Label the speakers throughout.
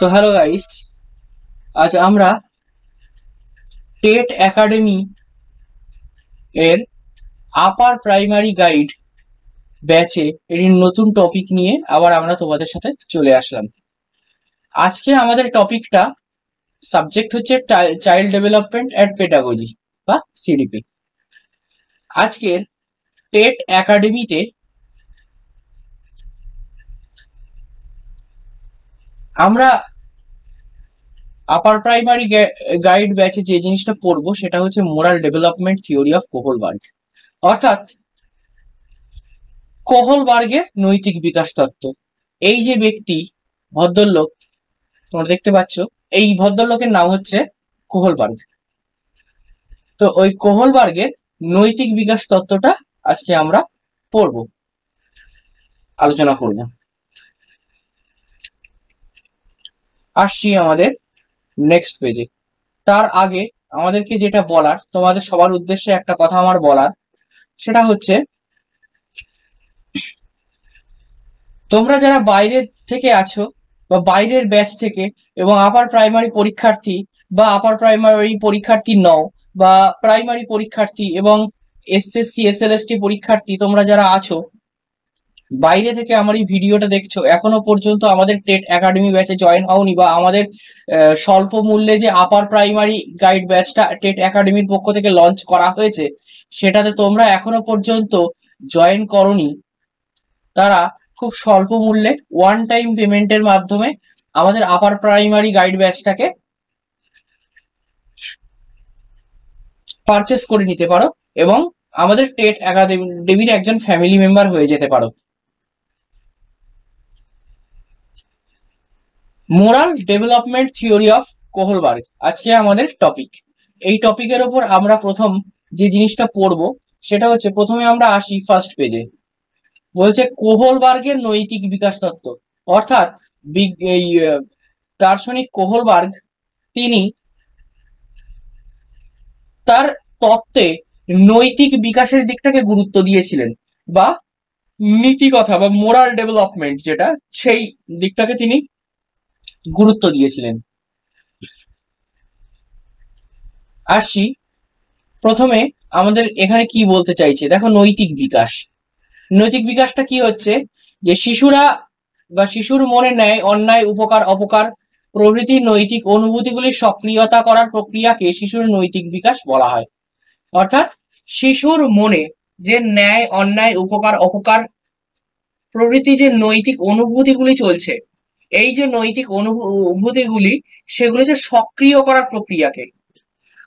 Speaker 1: তো hello guys, আজ আমরা টেট একাডেমি এর আপার প্রাইমারি গাইড ব্যাচে এর নতুন টপিক নিয়ে আবার আমরা তোমাদের সাথে চলে আসলাম। আজকে আমাদের টপিকটা সাবজেক্ট হচ্ছে চাইল্ড ডেভেলপমেন্ট অ্যান্ড পেডাগজি বা সিডিপি। আজকের টেট একাডেমিতে আমরা আপার প্রাইমারি গাইড ব্যাচে যে জিনিসটা পড়বো সেটা হচ্ছে moral development theory of Kohlberg, অর্থাৎ কোহলবার্গের নৈতিক বিকাশ তত্ত্ব। এই যে ব্যক্তি ভদ্রলোক তোমরা দেখতে পাচ্ছ, এই ভদ্রলোকের নাম হচ্ছে কোহলবার্গ। তো ওই কোহলবার্গের নৈতিক বিকাশ তত্ত্বটা আজকে আমরা পড়ব, আলোচনা করব। আসছি আমাদের নেক্সট পেজে। তার আগে আমাদেরকে যেটা বলার, তোমাদের সবার উদ্দেশ্যে একটা কথা আমার বলার, সেটা হচ্ছে তোমরা যারা বাইরে থেকে আছো বা বাইরের ব্যাচ থেকে এবং আপার প্রাইমারি পরীক্ষার্থী বা আপার প্রাইমারি পরীক্ষার্থী নও বা প্রাইমারি পরীক্ষার্থী এবং এসএসসি এসএলএসটি পরীক্ষার্থী, তোমরা যারা আছো বাইরে থেকে আমার এই ভিডিওটা দেখছো, এখনো পর্যন্ত আমাদের টেট একাডেমি ব্যাচে জয়েন হওনি বা আমাদের স্বল্প মূল্যে যে আপার প্রাইমারি গাইড ব্যাচটা টেট একাডেমির পক্ষ থেকে লঞ্চ করা হয়েছে সেটাতে তোমরা এখনো পর্যন্ত জয়েন করনি, তারা খুব স্বল্প মূল্যে ওয়ান টাইম পেমেন্টের মাধ্যমে আমাদের আপার প্রাইমারি গাইড ব্যাচটাকে পারচেস করে নিতে পারো এবং আমাদের টেট একাডেমির একজন ফ্যামিলি মেম্বার হয়ে যেতে পারো। Moral development theory of Kohlberg আজকে আমাদের টপিক। এই টপিকের ওপর আমরা প্রথম যে জিনিসটা পড়বো সেটা হচ্ছে, প্রথমে আমরা আসি ফার্স্ট পেজে। বলছে কোহলবার্গের নৈতিক বিকাশ তত্ত্ব, অর্থাৎ এই দার্শনিক কোহলবার্গ তিনি তার তত্ত্বে নৈতিক বিকাশের দিকটাকে গুরুত্ব দিয়েছিলেন বা নীতিকথা বা মোরাল ডেভেলপমেন্ট যেটা, সেই দিকটাকে তিনি গুরুত্ব দিয়েছিলেন। আসছি প্রথমে আমাদের এখানে কি বলতে চাইছে, দেখো নৈতিক বিকাশ। নৈতিক বিকাশটা কি হচ্ছে, যে শিশুরা বা শিশুর মনে ন্যায় অন্যায় উপকার অপকার প্রভৃতি নৈতিক অনুভূতিগুলির সক্রিয়তা করার প্রক্রিয়াকে শিশুর নৈতিক বিকাশ বলা হয়। অর্থাৎ শিশুর মনে যে ন্যায় অন্যায় উপকার অপকার প্রভৃতি যে নৈতিক অনুভূতিগুলি চলছে, এই যে নৈতিক অনুভূতিগুলি সেগুলি যে সক্রিয় করার প্রক্রিয়াকে,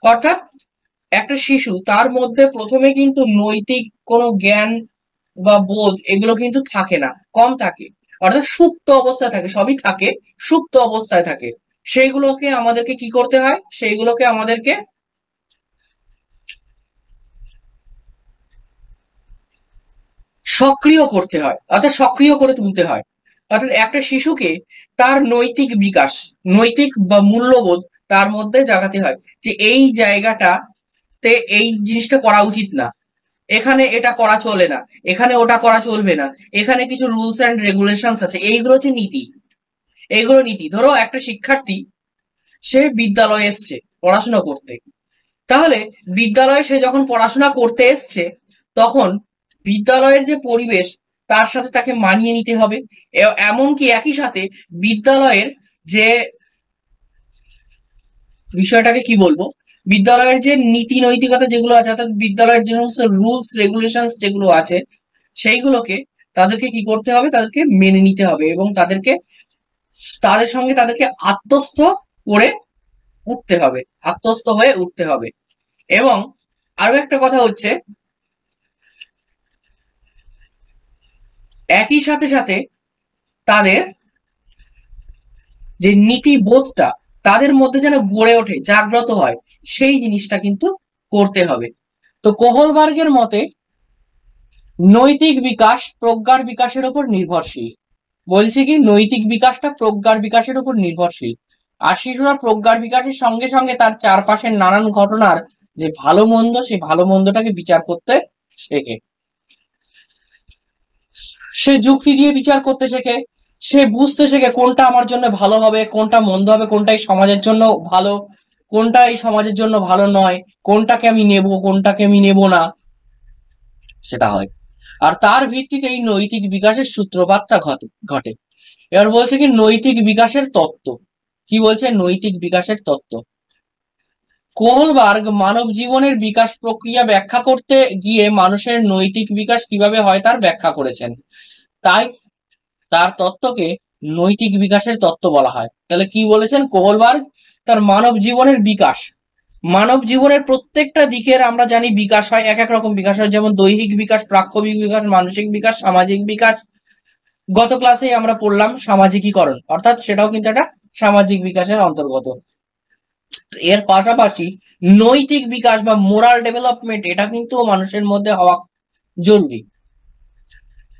Speaker 1: অর্থাৎ একটা শিশু তার মধ্যে প্রথমে কিন্তু নৈতিক কোনো জ্ঞান বা বোধ এগুলো কিন্তু থাকে না, কম থাকে, অর্থাৎ সুপ্ত অবস্থায় থাকে, সবই থাকে সুপ্ত অবস্থায় থাকে। সেইগুলোকে আমাদেরকে কি করতে হয়, সেইগুলোকে আমাদেরকে সক্রিয় করতে হয়, অর্থাৎ সক্রিয় করে তুলতে হয়। অর্থাৎ একটা শিশুকে তার নৈতিক বিকাশ, নৈতিক বা মূল্যবোধ তার মধ্যে জাগাতে হয়, যে এই জায়গাটাতে এই জিনিসটা করা উচিত না, এখানে এটা করা চলে না, এখানে ওটা করা চলবে না, এখানে কিছু রুলস অ্যান্ড রেগুলেশনস আছে, এইগুলো হচ্ছে নীতি। এইগুলো নীতি। ধরো একটা শিক্ষার্থী সে বিদ্যালয়ে এসছে পড়াশোনা করতে, তাহলে বিদ্যালয়ে সে যখন পড়াশোনা করতে এসছে তখন বিদ্যালয়ের যে পরিবেশ তার সাথে তাকে মানিয়ে নিতে হবে। এমনকি একই সাথে বিদ্যালয়ের যে বিষয়টাকে কি বলবো, বিদ্যালয়ের যে নীতি নৈতিকতা যেগুলো আছে, অর্থাৎ বিদ্যালয়ের যে সমস্ত রুলস রেগুলেশন যেগুলো আছে সেইগুলোকে তাদেরকে কি করতে হবে, তাদেরকে মেনে নিতে হবে এবং তাদের সঙ্গে তাদেরকে আত্মস্থ করে উঠতে হবে, আত্মস্থ হয়ে উঠতে হবে। এবং আরো একটা কথা হচ্ছে, একই সাথে সাথে তাদের যে নীতিবোধটা তাদের মধ্যে যেন গড়ে ওঠে, জাগ্রত হয়, সেই জিনিসটা কিন্তু করতে হবে। তো কোহলবার্গের মতে নৈতিক বিকাশ প্রজ্ঞার বিকাশের উপর নির্ভরশীল। বলছে কি, নৈতিক বিকাশটা প্রজ্ঞার বিকাশের উপর নির্ভরশীল। আর শিশুরা প্রজ্ঞার বিকাশের সঙ্গে সঙ্গে তার চারপাশের নানান ঘটনার যে ভালো মন্দ, সেই ভালো মন্দটাকে বিচার করতে শেখে। সে যুক্তি দিয়ে বিচার করতে শেখে, সে বুঝতে শেখে কোনটা আমার জন্য ভালো হবে, কোনটা মন্দ হবে, কোনটা এই সমাজের জন্য ভালো, কোনটা এই সমাজের জন্য ভালো নয়, কোনটাকে আমি নেব, কোনটাকে আমি নেব না, সেটা হয়। আর তার ভিত্তিতে এই নৈতিক বিকাশের সূত্রপাতটা ঘটে। এবার বলছে কি নৈতিক বিকাশের তত্ত্ব, কি বলছে নৈতিক বিকাশের তত্ত্ব। কোহলবার্গ মানব জীবনের বিকাশ প্রক্রিয়া ব্যাখ্যা করতে গিয়ে মানুষের নৈতিক বিকাশ কিভাবে হয় তার ব্যাখ্যা করেছেন। তাই তার তত্ত্বকে নৈতিক বিকাশের তত্ত্ব বলা হয়। তাহলে কি বলেছেন কোহলবার্গ, তার মানব জীবনের বিকাশ, মানব জীবনের প্রত্যেকটা দিকের আমরা জানি বিকাশ হয়, এক এক রকম বিকাশ হয়, যেমন দৈহিক বিকাশ, প্রাক্ষবিক বিকাশ, মানসিক বিকাশ, সামাজিক বিকাশ। গত ক্লাসে আমরা পড়লাম সামাজিকীকরণ, অর্থাৎ সেটাও কিন্তু একটা সামাজিক বিকাশের অন্তর্গত। এর পাশাপাশি নৈতিক বিকাশ বা মোরাল ডেভেলপমেন্ট, এটা কিন্তু মানুষের মধ্যে হওয়া জরুরি।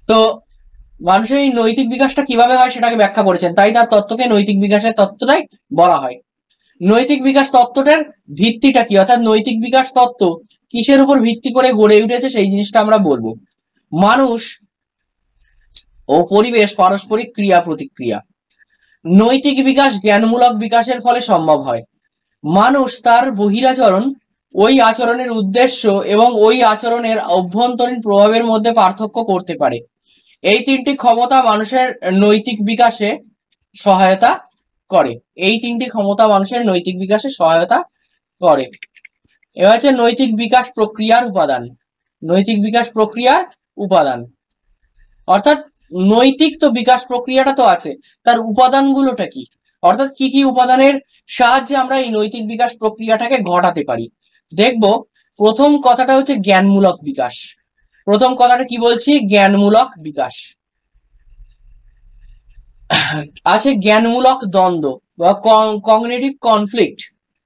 Speaker 1: তো মানুষের এই নৈতিক বিকাশটা কিভাবে হয় সেটাকে ব্যাখ্যা করেছেন, তাই তার তত্ত্বকে নৈতিক বিকাশের তত্ত্বটাই বলা হয়। নৈতিক বিকাশ তত্ত্বটার ভিত্তিটা কি, অর্থাৎ নৈতিক বিকাশ তত্ত্ব কিসের উপর ভিত্তি করে গড়ে উঠেছে সেই জিনিসটা আমরা বলবো। মানুষ ও পরিবেশ পারস্পরিক ক্রিয়া প্রতিক্রিয়া। নৈতিক বিকাশ জ্ঞানমূলক বিকাশের ফলে সম্ভব হয়। মানুষ তার বহিরাচরণ, ওই আচরণের উদ্দেশ্য এবং ওই আচরণের অভ্যন্তরীণ প্রভাবের মধ্যে পার্থক্য করতে পারে। এই তিনটি ক্ষমতা মানুষের নৈতিক বিকাশে সহায়তা করে। এই তিনটি ক্ষমতা মানুষের নৈতিক বিকাশে সহায়তা করে। এবার হচ্ছে নৈতিক বিকাশ প্রক্রিয়ার উপাদান। নৈতিক বিকাশ প্রক্রিয়ার উপাদান অর্থাৎ নৈতিক তো বিকাশ প্রক্রিয়াটা তো আছে, তার উপাদানগুলোটা কি, অর্থাৎ কি কি উপাদানের সাহায্যে আমরা এই নৈতিক বিকাশ প্রক্রিয়াটাকে ঘটাতে পারি। দেখব প্রথম কথাটা হচ্ছে জ্ঞানমূলক বিকাশ। প্রথম কথাটা কি বলছি, জ্ঞানমূলক বিকাশ। আছে জ্ঞানমূলক দ্বন্দ্ব বা কগনিটিভ কনফ্লিক্ট।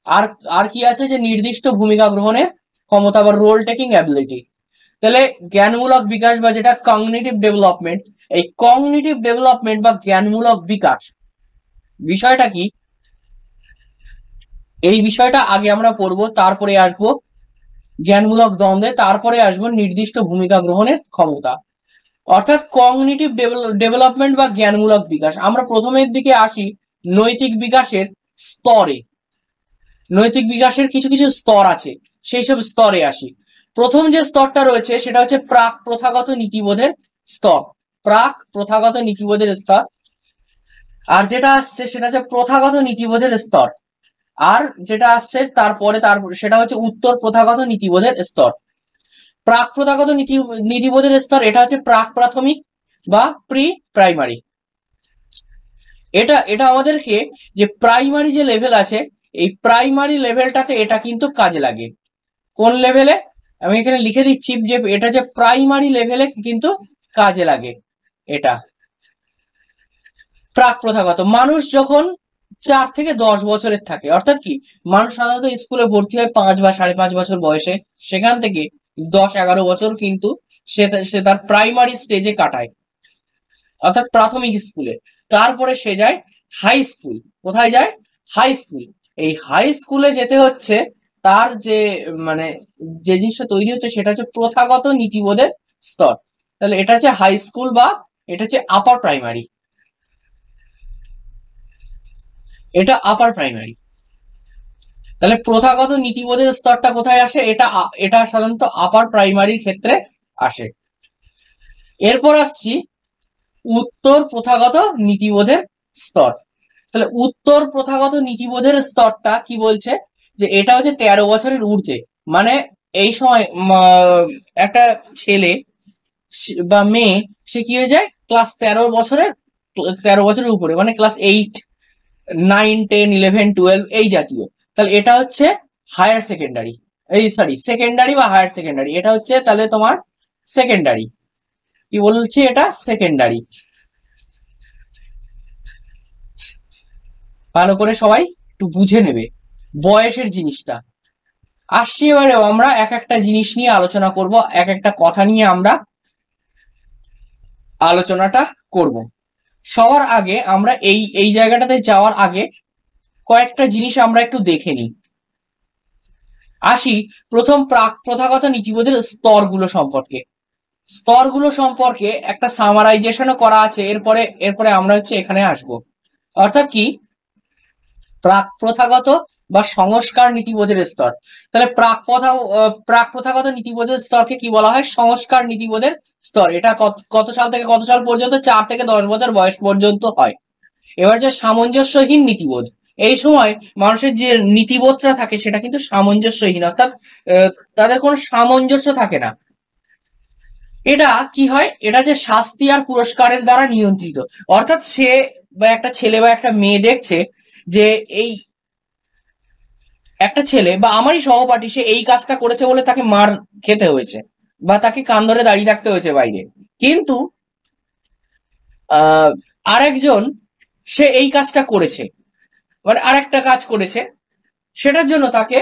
Speaker 1: আর আর কি আছে, যে নির্দিষ্ট ভূমিকা গ্রহণের ক্ষমতা বা রোল টেকিং অ্যাবিলিটি। তাহলে জ্ঞানমূলক বিকাশ বা যেটা কগনিটিভ ডেভেলপমেন্ট, এই কগনিটিভ ডেভেলপমেন্ট বা জ্ঞানমূলক বিকাশ বিষয়টা কি, এই বিষয়টা আগে আমরা পড়বো, তারপরে আসবো জ্ঞানমূলক দ্বন্দ্বে, তারপরে আসবো নির্দিষ্ট ভূমিকা গ্রহণের ক্ষমতা। অর্থাৎ কগনিটিভ ডেভেলপমেন্ট বা জ্ঞানমূলক বিকাশ। আমরা প্রথমের দিকে আসি নৈতিক বিকাশের স্তরে। নৈতিক বিকাশের কিছু কিছু স্তর আছে, সেই সব স্তরে আসি। প্রথম যে স্তরটা রয়েছে সেটা হচ্ছে প্রাক প্রথাগত নীতিবোধের স্তর। প্রাক প্রথাগত নীতিবোধের স্তর। আর যেটা আসছে সেটা হচ্ছে প্রথাগত নীতিবোধের স্তর। আর যেটা আসছে তারপরে সেটা হচ্ছে উত্তর প্রথাগত নীতিবোধের স্তর। প্রাক প্রথাগত নীতিবোধের স্তর, এটা হচ্ছে প্রাক প্রাথমিক বা প্রি প্রাইমারি। এটা এটা আমাদেরকে যে প্রাইমারি যে লেভেল আছে, এই প্রাইমারি লেভেলটাতে এটা কিন্তু কাজে লাগে। কোন লেভেলে, আমি এখানে লিখে দিচ্ছি যে এটা যে প্রাইমারি লেভেলে কিন্তু কাজে লাগে। এটা প্রাক প্রথাগত। মানুষ যখন 4 থেকে 10 বছরের থাকে, অর্থাৎ কি মানুষ সাধারণত স্কুলে ভর্তি হয় 5 বা 5.5 বছর বয়সে, সেখান থেকে 10-11 বছর কিন্তু সে তার প্রাইমারি স্টেজে কাটায়, অর্থাৎ প্রাথমিক স্কুলে। তারপরে সে যায় হাই স্কুল। কোথায় যায়, হাই স্কুল। এই হাই স্কুলে যেতে হচ্ছে তার যে মানে যে জিনিসটা তৈরি হচ্ছে সেটা হচ্ছে প্রথাগত নীতিবোধের স্তর। তাহলে এটা হচ্ছে হাই স্কুল বা এটা হচ্ছে আপার প্রাইমারি। এটা আপার প্রাইমারি। তাহলে প্রথাগত নীতিবোধের স্তরটা কোথায় আসে, এটা সাধারণত আপার প্রাইমারির ক্ষেত্রে আসে। এরপর আসছি উত্তর প্রথাগত নীতিবোধের স্তর। তাহলে উত্তর প্রথাগত নীতিবোধের স্তরটা কি বলছে, যে এটা হচ্ছে 13 বছরের ঊর্ধ্বে। মানে এই সময় একটা ছেলে বা মেয়ে সে কি হয়ে যায়, ক্লাস 13 বছরের উপরে, মানে ক্লাস 8, 9, 10, 11, 12 এই জাতীয়। তাহলে এটা হচ্ছে হায়ার সেকেন্ডারি, এই সরি সেকেন্ডারি বা হায়ার সেকেন্ডারি। এটা হচ্ছে তাহলে তোমার সেকেন্ডারি। কি বলছি, এটা সেকেন্ডারি। ভালো করে সবাই একটু বুঝে নেবে বয়সের জিনিসটা। আসছি এবারে আমরা এক একটা জিনিস নিয়ে আলোচনা করব, এক একটা কথা নিয়ে আমরা আলোচনাটা করব। সবার আগে আমরা এই জায়গাটাতে যাওয়ার আগে কয়েকটা জিনিস আমরা একটু দেখে নিই। আসি প্রথম প্রাক প্রথাগত নীতিবোধের স্তরগুলো সম্পর্কে। স্তরগুলো সম্পর্কে একটা সামারাইজেশনও করা আছে। এরপরে এরপরে আমরা হচ্ছে এখানে আসব। অর্থাৎ কি, প্রাক প্রথাগত বা সংস্কার নীতিবোধের স্তর। তাহলে প্রাক প্রথাগত নীতিবোধের স্তরকে কি বলা হয়? সংস্কার নীতিবোধের স্তর। এটা কত সাল থেকে কত সাল পর্যন্ত? 4 থেকে 10 বছর বয়স পর্যন্ত হয়। এবার যে সামঞ্জস্যহীন নীতিবোধ, এই সময় মানুষের যে নীতিবোধটা থাকে সেটা কিন্তু সামঞ্জস্যহীন, অর্থাৎ তাদের কোনো সামঞ্জস্য থাকে না। এটা কি হয়? এটা যে শাস্তি আর পুরস্কারের দ্বারা নিয়ন্ত্রিত। অর্থাৎ সে বা একটা ছেলে বা একটা মেয়ে দেখছে যে এই একটা ছেলে বা আমারই সহপাঠী সে এই কাজটা করেছে বলে তাকে মার খেতে হয়েছে বা তাকে কান ধরে দাঁড়িয়ে রাখতে হয়েছে বাইরে, কিন্তু আরেকজন সে এই কাজটা করেছে, মানে আরেকটা কাজ করেছে, সেটার জন্য তাকে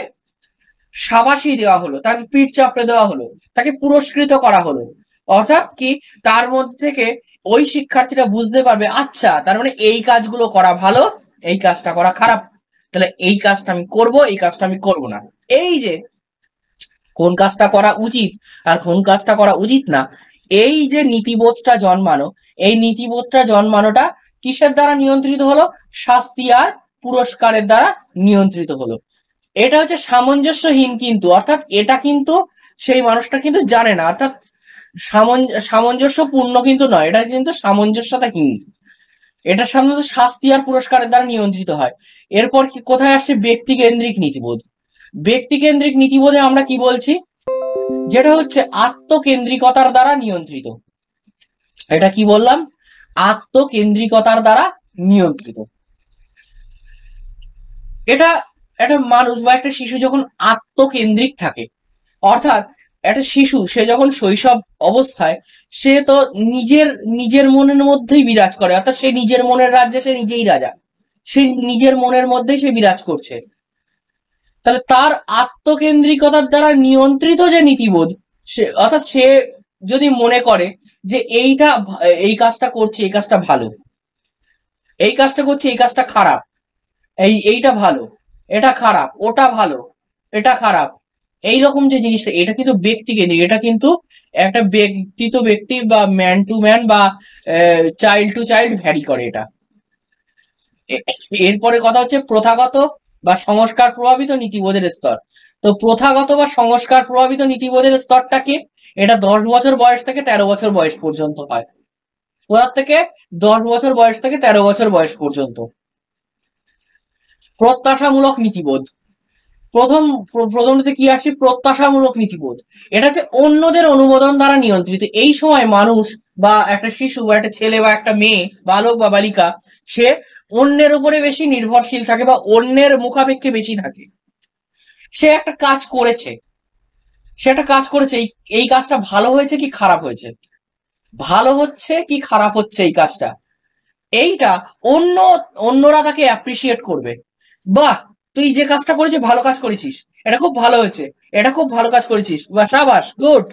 Speaker 1: শাবাশি দেওয়া হলো, তাকে পিঠ চাপড়ে দেওয়া হলো, তাকে পুরস্কৃত করা হলো। অর্থাৎ কি, তার মধ্যে থেকে ওই শিক্ষার্থীরা বুঝতে পারবে, আচ্ছা তার মানে এই কাজগুলো করা ভালো, এই কাজটা করা খারাপ, তাহলে এই কাজটা আমি করব, এই কাজটা আমি করব না। এই যে কোন কাজটা করা উচিত আর কোন কাজটা করা উচিত না, এই যে নীতিবোধটা জন্মানো, এই নীতিবোধটা জন্মানোটা কিসের দ্বারা নিয়ন্ত্রিত হলো? শাস্তি আর পুরস্কারের দ্বারা নিয়ন্ত্রিত হলো। এটা হচ্ছে সামঞ্জস্যহীন, কিন্তু অর্থাৎ এটা কিন্তু সেই মানুষটা কিন্তু জানে না, অর্থাৎ সামঞ্জস্যপূর্ণ কিন্তু নয়, এটা কিন্তু সামঞ্জস্যতাহীন। এটা সাধারণত শাস্তি আর পুরস্কারের দ্বারা নিয়ন্ত্রিত হয়। এরপর কি কোথায় আসছে? ব্যক্তিকেন্দ্রিক নীতিবোধ। ব্যক্তিকেন্দ্রিক নীতিবোধে আমরা কি বলছি? যেটা হচ্ছে আত্মকেন্দ্রিকতার দ্বারা নিয়ন্ত্রিত। এটা কি বললাম? আত্মকেন্দ্রিকতার দ্বারা নিয়ন্ত্রিত। এটা একটা মানুষ বা একটা শিশু যখন আত্মকেন্দ্রিক থাকে, অর্থাৎ একটা শিশু সে যখন শৈশব অবস্থায় সে তো নিজের নিজের মনের মধ্যেই বিরাজ করে, অর্থাৎ সে নিজের মনের রাজ্যে সে নিজেই রাজা, সে নিজের মনের মধ্যেই সে বিরাজ করছে। তাহলে তার আত্মকেন্দ্রিকতার দ্বারা নিয়ন্ত্রিত যে নীতিবোধ, সে অর্থাৎ সে যদি মনে করে যে এই কাজটা করছে, এই কাজটা ভালো, এই কাজটা করছে, এই কাজটা খারাপ, এইটা ভালো, এটা খারাপ, ওটা ভালো, এটা খারাপ, এইরকম যে জিনিসটা, এটা কিন্তু ব্যক্তিকেন্দ্রিক। এটা কিন্তু একটা ব্যক্তি তো ব্যক্তি বা ম্যান টু ম্যান বা চাইল্ড টু চাইল্ড ভ্যারি করে এটা। এরপরে কথা হচ্ছে প্রথাগত বা সংস্কার প্রভাবিত নীতিবোধের স্তর। তো প্রথাগত বা সংস্কার প্রভাবিত নীতিবোধের স্তরটা কি? এটা 10 বছর বয়স থেকে 13 বছর বয়স পর্যন্ত হয়। কোথা থেকে? 10 বছর বয়স থেকে 13 বছর বয়স পর্যন্ত। প্রত্যাশামূলক নীতিবোধ। প্রথমতে কি আসছে? প্রত্যাশামূলক নীতিবোধ। এটা হচ্ছে অন্যদের অনুমোদন দ্বারা নিয়ন্ত্রিত। এই সময় মানুষ বা একটা শিশু বা একটা ছেলে বা একটা মেয়ে, বালক বা বালিকা, সে অন্যের উপরে বেশি নির্ভরশীল থাকে বা অন্যের মুখাপেক্ষে বেশি থাকে। সে একটা কাজ করেছে, এই কাজটা ভালো হয়েছে কি খারাপ হয়েছে, ভালো হচ্ছে কি খারাপ হচ্ছে এই কাজটা, এইটা অন্যরা তাকে অ্যাপ্রিসিয়েট করবে। বাহ, তুই যে কাজটা করেছিস ভালো কাজ করেছিস, এটা খুব ভালো হয়েছে, এটা খুব ভালো কাজ করেছিস, বা সাবাস, গুড।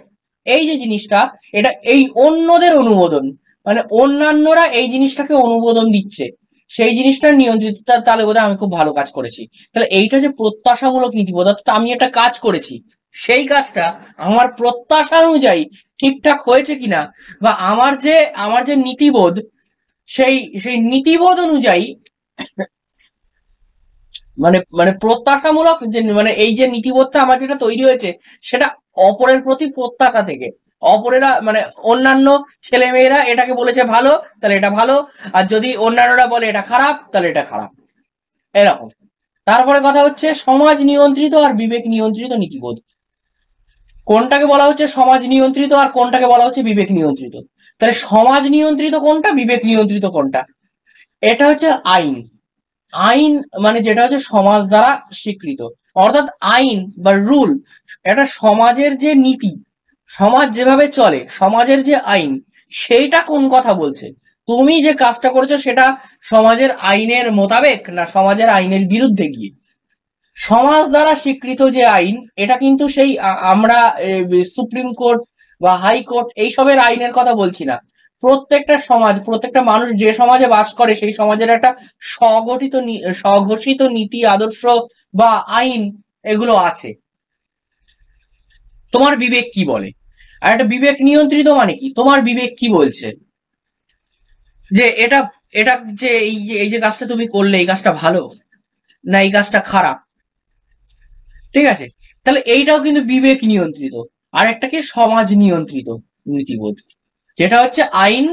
Speaker 1: এই যে জিনিসটা, এটা এই অন্যদের অনুমোদন, মানে অন্যান্যরা এই জিনিসটাকে অনুমোদন দিচ্ছে, সেই জিনিসটা নিয়ন্ত্রিত। তাহলে বোধহয় আমি খুব ভালো কাজ করেছি। তাহলে এইটা যে প্রত্যাশামূলক নীতিবোধ, অর্থাৎ আমি একটা কাজ করেছি, সেই কাজটা আমার প্রত্যাশা অনুযায়ী ঠিকঠাক হয়েছে কিনা, বা আমার যে নীতিবোধ, সেই সেই নীতিবোধ অনুযায়ী, মানে মানে প্রত্যাশামূলক যে, মানে এই যে নীতিবোধটা আমার যেটা তৈরি হয়েছে, সেটা অপরের প্রতি প্রত্যাশা থেকে। অপরেরা মানে অন্যান্য ছেলে মেয়েরা এটাকে বলেছে ভালো, তাহলে এটা ভালো, আর যদি অন্যান্যরা বলে এটা খারাপ, তাহলে এটা খারাপ, এরকম। তারপরে কথা হচ্ছে সমাজ নিয়ন্ত্রিত আর বিবেক নিয়ন্ত্রিত নীতিবোধ। কোনটাকে বলা হচ্ছে সমাজ নিয়ন্ত্রিত আর কোনটাকে বলা হচ্ছে বিবেক নিয়ন্ত্রিত? তাহলে সমাজ নিয়ন্ত্রিত কোনটা, বিবেক নিয়ন্ত্রিত কোনটা? এটা হচ্ছে আইন। আইন মানে যেটা হচ্ছে সমাজ দ্বারা স্বীকৃত, অর্থাৎ আইন বা রুল, এটা সমাজের যে নীতি, সমাজ যেভাবে চলে, সমাজের যে আইন, সেইটা কোন কথা বলছে। তুমি যে কাজটা করেছো সেটা সমাজের আইনের মোতাবেক না সমাজের আইনের বিরুদ্ধে গিয়ে। সমাজ দ্বারা স্বীকৃত যে আইন, এটা কিন্তু সেই আমরা সুপ্রিম কোর্ট বা হাইকোর্ট এইসবের আইনের কথা বলছি না। প্রত্যেকটা সমাজ, প্রত্যেকটা মানুষ যে সমাজে বাস করে, সেই সমাজের একটা স্বঘোষিত নীতি, আদর্শ বা আইন এগুলো আছে। তোমার বিবেক কি বলে? আর একটা বিবেক নিয়ন্ত্রিত মানে কি, তোমার বিবেক কি বলছে যে এটা এটা যে এই যে কাজটা তুমি করলে এই কাজটা ভালো না এই কাজটা খারাপ, ঠিক আছে? তাহলে এইটাও কিন্তু বিবেক নিয়ন্ত্রিত। আর একটা কি সমাজ নিয়ন্ত্রিত নীতিবোধ, যেটা হচ্ছে আইন,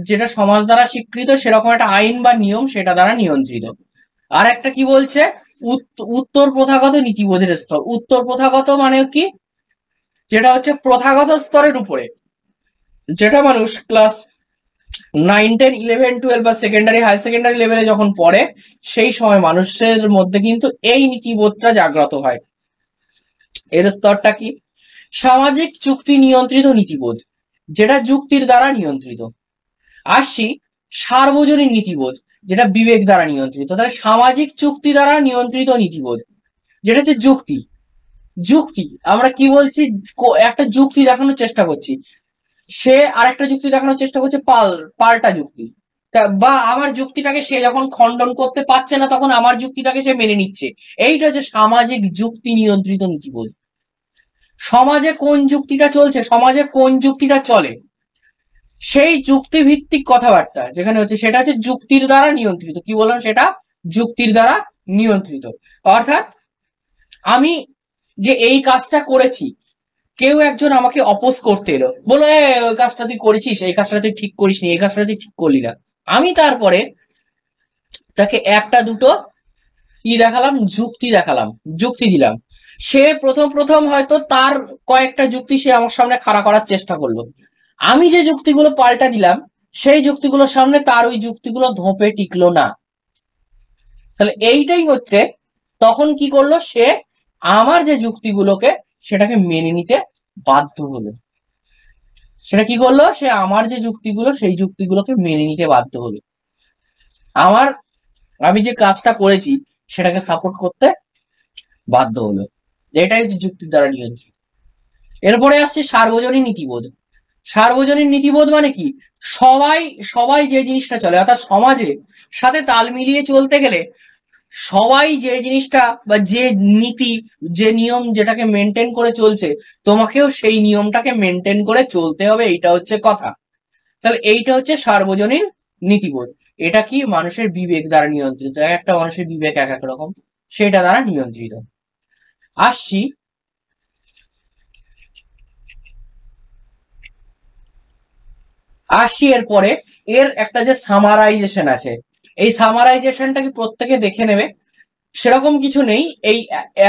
Speaker 1: যেটা সমাজ দ্বারা স্বীকৃত সেরকম একটা আইন বা নিয়ম সেটা দ্বারা নিয়ন্ত্রিত। আর একটা কি বলছে, উত্তর প্রথাগত নীতিবোধের স্তর। উত্তর প্রথাগত মানে কি, যেটা হচ্ছে প্রথাগত স্তরের উপরে, যেটা মানুষ ক্লাস 9, 10, 11, 12 বা সেকেন্ডারি হায়ার সেকেন্ডারি লেভেলে যখন পড়ে সেই সময় মানুষের মধ্যে কিন্তু এই নীতিবোধটা জাগ্রত হয়। এর স্তরটা কি, সামাজিক চুক্তি নিয়ন্ত্রিত নীতিবোধ, যেটা যুক্তির দ্বারা নিয়ন্ত্রিত। আসছি সার্বজনীন নীতিবোধ, যেটা বিবেক দ্বারা নিয়ন্ত্রিত। তাহলে সামাজিক চুক্তি দ্বারা নিয়ন্ত্রিত নীতিবোধ, যেটা হচ্ছে যুক্তি। যুক্তি আমরা কি বলছি, একটা যুক্তি দেখানোর চেষ্টা করছি, সে আরেকটা যুক্তি দেখানোর চেষ্টা করছে পাল্টা যুক্তি। বা আমার যুক্তিটাকে সে যখন খণ্ডন করতে পারছে না তখন আমার যুক্তিটাকে সে মেনে নিচ্ছে। এইটা হচ্ছে সামাজিক যুক্তি নিয়ন্ত্রিত নীতিবোধ। সমাজে কোন যুক্তিটা চলছে, সমাজে কোন যুক্তিটা চলে, সেই যুক্তিভিত্তিক কথাবার্তা যেখানে হচ্ছে সেটা হচ্ছে যুক্তির দ্বারা নিয়ন্ত্রিত। কি বললাম, সেটা যুক্তির দ্বারা নিয়ন্ত্রিত। অর্থাৎ আমি যে এই কাজটা করেছি, কেউ একজন আমাকে অপোজ করতে এলো, বলো ওই কাজটা তুই করেছিস, এই কাজটা তুই ঠিক করিসনি, এই কাজটা তুই ঠিক করলি না। আমি তারপরে তাকে একটা দুটো কি দেখালাম, যুক্তি দেখালাম, যুক্তি দিলাম। সে প্রথম প্রথম হয়তো তার কয়েকটা যুক্তি সে আমার সামনে খাড়া করার চেষ্টা করলো। আমি যে যুক্তিগুলো পাল্টা দিলাম সেই যুক্তিগুলোর সামনে তার ওই যুক্তিগুলো ধোপে টিকলো না। তাহলে এইটাই হচ্ছে, তখন কি করলো সে, আমার যে যুক্তিগুলোকে সেটাকে মেনে নিতে বাধ্য হলো। সেটা কি করলো, সে আমার যে যুক্তিগুলো সেই যুক্তিগুলোকে মেনে নিতে বাধ্য হলো, আমার আমি যে কাজটা করেছি সেটাকে সাপোর্ট করতে বাধ্য হলো। এটাই হচ্ছে যুক্তির দ্বারা নিয়ন্ত্রিত। এরপরে আসছে সার্বজনীন নীতিবোধ। সার্বজনীন নীতিবোধ মানে কি, সবাই সবাই যে জিনিসটা চলে, অর্থাৎ সমাজে সাথে তাল মিলিয়ে চলতে গেলে সবাই যে জিনিসটা বা যে নীতি, যে নিয়ম যেটাকে মেনটেন করে চলছে, তোমাকেও সেই নিয়মটাকে মেনটেন করে চলতে হবে, এইটা হচ্ছে কথা। তাহলে এইটা হচ্ছে সার্বজনীন নীতিবোধ। এটা কি, মানুষের বিবেক দ্বারা নিয়ন্ত্রিত। একটা মানুষের বিবেক এক এক রকম, সেটা দ্বারা নিয়ন্ত্রিত। আসছি আসছি এরপরে এর একটা যে সামারাইজেশন আছে, এই সামারাইজেশনটা কি প্রত্যেকে দেখে নেবে, সেরকম কিছু নেই। এই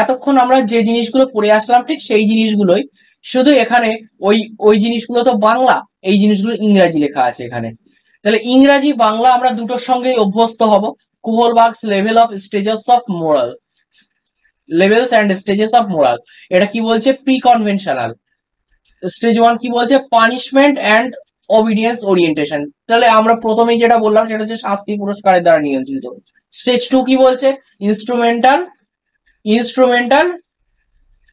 Speaker 1: এতক্ষণ আমরা যে জিনিসগুলো পড়ে আসলাম ঠিক সেই জিনিসগুলোই, শুধু এখানে ওই ওই জিনিসগুলো তো বাংলা, এই জিনিসগুলো ইংরাজি লেখা আছে এখানে। তাহলে ইংরাজি বাংলা আমরা দুটোর সঙ্গেই অভ্যস্ত হব। Kohlberg's level of stages of moral, levels and stages of moral, এটা কি বলছে, প্রি কনভেনশনাল। স্টেজ 1 কি বলছে, পানিশমেন্ট অ্যান্ড অবিডিয়েন্স ওরিয়েন্টেশন। তাহলে আমরা প্রথমেই যেটা বললাম সেটা হচ্ছে শাস্তি পুরস্কারের দ্বারা নিয়ন্ত্রিত। স্টেজ 2 কি বলছে, ইনস্ট্রুমেন্টাল ইনস্ট্রুমেন্টাল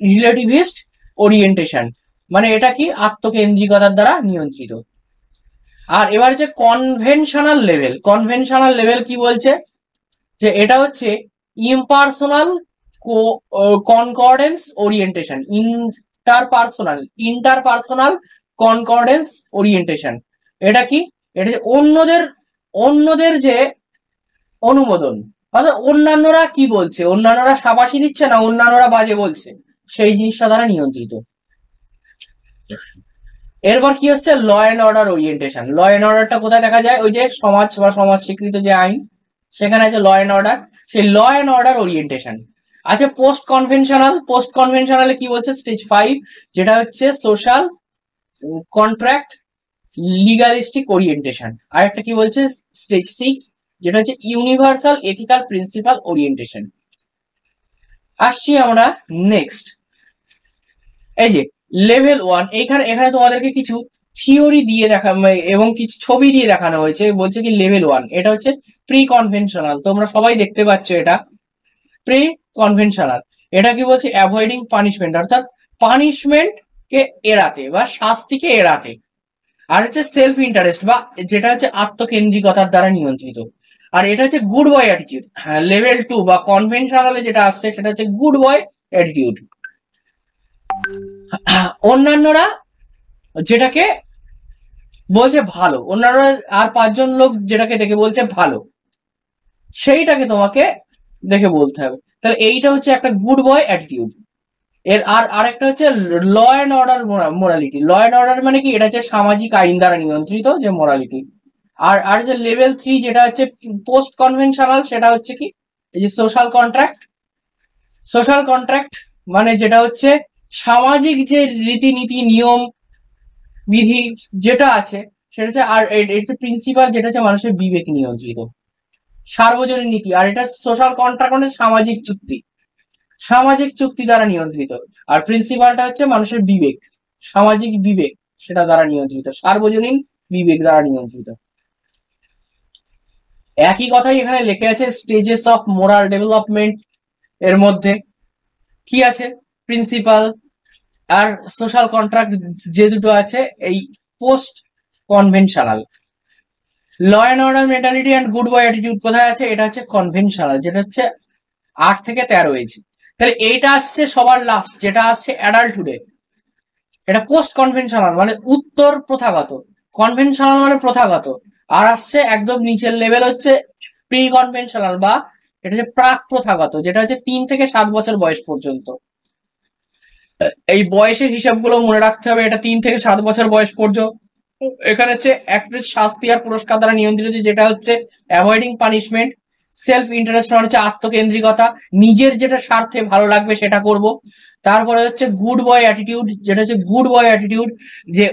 Speaker 1: রিলেটিভিস্ট ওরিয়েন্টেশন, মানে এটা কি আত্মকেন্দ্রিকতার দ্বারা নিয়ন্ত্রিত। আর এবার হচ্ছে কনভেনশনাল লেভেল। কনভেনশনাল লেভেল কি বলছে, যে এটা হচ্ছে ইম্পার্সোনাল কনকর্ডেন্স ওরিয়েন্টেশন, ইন্টারপার্সোনাল কনকর্ডেন্স ওরিয়েন্টেশন। এটা কি, এটা যে অন্যদের অন্যদের যে অনুমোদন, অর্থাৎ অন্যান্যরা কি বলছে, অন্যান্যরা সাবাসী দিচ্ছে না অন্যান্যরা বাজে বলছে, সেই জিনিসটা দ্বারা নিয়ন্ত্রিত। এরপর কি হচ্ছে, law and order orientation. Law and অর্ডারটা কোথায় দেখা যায়, ওই যে সমাজ বা সমাজ স্বীকৃত যে আইন, সেখানে আছে ল অ্যান্ড অর্ডার, সেই ল অ্যান্ড অর্ডার ওরিয়েন্টেশন। আচ্ছা পোস্ট কনভেনশনাল, পোস্ট কনভেনশনালে কি বলছে, স্টেজ 5, যেটা হচ্ছে সোশ্যাল কন্ট্রাক্ট লিগালিস্টিক ওরিয়েন্টেশন। আর একটা কি বলছে, স্টেজ 6, যেটা হচ্ছে ইউনিভার্সাল এথিক্যাল প্রিন্সিপাল ওরিয়েন্টেশন। আসছি আমরা নেক্সট, এই যে লেভেল 1। এখানে এখানে তোমাদেরকে কিছু থিওরি দিয়ে দেখা এবং কিছু ছবি দিয়ে দেখানো হয়েছে। বলছে কি লেভেল 1 এটা হচ্ছে প্রি কনভেনশনাল, তোমরা সবাই দেখতে পাচ্ছ এটা প্রি কনভেনশনাল। এটা কি বলছে, অ্যাভয়েডিং পানিশমেন্ট, অর্থাৎ পানিশমেন্ট কে এড়াতে বা শাস্তিকে এড়াতে। আর হচ্ছে সেলফ ইন্টারেস্ট, বা যেটা হচ্ছে আত্মকেন্দ্রিকতার দ্বারা নিয়ন্ত্রিত। আর এটা হচ্ছে গুড বয় অ্যাটিটিউড। লেভেল 2 বা কনভেনশনালে যেটা আসছে সেটা হচ্ছে গুড বয় অ্যাটিটিউড। অন্যান্যরা যেটাকে বলছে ভালো, অন্যরা আর 5জন লোক যেটাকে দেখে বলছে ভালো, সেইটাকে তোমাকে দেখে বলতে হবে। তাহলে এইটা হচ্ছে একটা গুড বয় অ্যাটিটিউড। এর আরেকটা হচ্ছে law and order morality. Law and order মানে কি, এটা হচ্ছে সামাজিক আইন দ্বারা নিয়ন্ত্রিত যে মোরালিটি। আর যে লেভেল 3 যেটা হচ্ছে পোস্ট কনভেনশনাল, সেটা হচ্ছে কি এই যে সোশ্যাল কন্ট্রাক্ট। সোশ্যাল কন্ট্রাক্ট মানে যেটা হচ্ছে সামাজিক যে রীতিনীতি নিয়ম বিধি যেটা আছে সেটা হচ্ছে, আর এটা প্রিন্সিপাল যেটা হচ্ছে মানুষের বিবেক নিয়ন্ত্রিত সার্বজনীন নীতি। আর এটা সোশ্যাল কন্ট্রাক্ট মানে সামাজিক চুক্তি, সামাজিক চুক্তি দ্বারা নিয়ন্ত্রিত। আর প্রিন্সিপালটা হচ্ছে মানুষের বিবেক, সামাজিক বিবেক, সেটা দ্বারা নিয়ন্ত্রিত, সার্বজনীন বিবেক দ্বারা নিয়ন্ত্রিত। একই কথাই এখানে লেখা আছে স্টেজেস অফ মোরাল ডেভেলপমেন্ট। এর মধ্যে কি আছে, প্রিন্সিপাল আর সোশ্যাল কন্ট্রাক্ট যে দুটো আছে এই post conventional. Law and order mentality and good boy attitude কোথায় আছে, এটা হচ্ছে কনভেনশনাল, যেটা হচ্ছে 8 থেকে 13 এজ। তাহলে এইটা আসছে সবার লাস্ট, যেটা আসছে অ্যাডাল্টহুডে, এটা পোস্ট কনভেনশনাল মানে উত্তর প্রথাগত, কনভেনশনাল মানে প্রথাগত। আর আসছে একদম নিচের লেভেল হচ্ছে প্রি কনভেনশনাল বা এটা হচ্ছে প্রাক প্রথাগত, যেটা হচ্ছে 3 থেকে 7 বছর বয়স পর্যন্ত। এই বয়সের হিসাবগুলো মনে রাখতে হবে, এটা 3 থেকে 7 বছর বয়স পর্যন্ত। এখানে হচ্ছে একটা শাস্তি আর পুরস্কার দ্বারা নিয়ন্ত্রিত, যেটা হচ্ছে অ্যাভয়েডিং পানিশমেন্ট। সেলফ ইন্টারেস্ট মানে হচ্ছে আত্মকেন্দ্রিকতা, নিজের যেটা স্বার্থে ভালো লাগবে সেটা করব। তারপরে হচ্ছে গুড বয় অ্যাটিটিউড, যেটা হচ্ছে গুড বয় অ্যাটিটিউড যে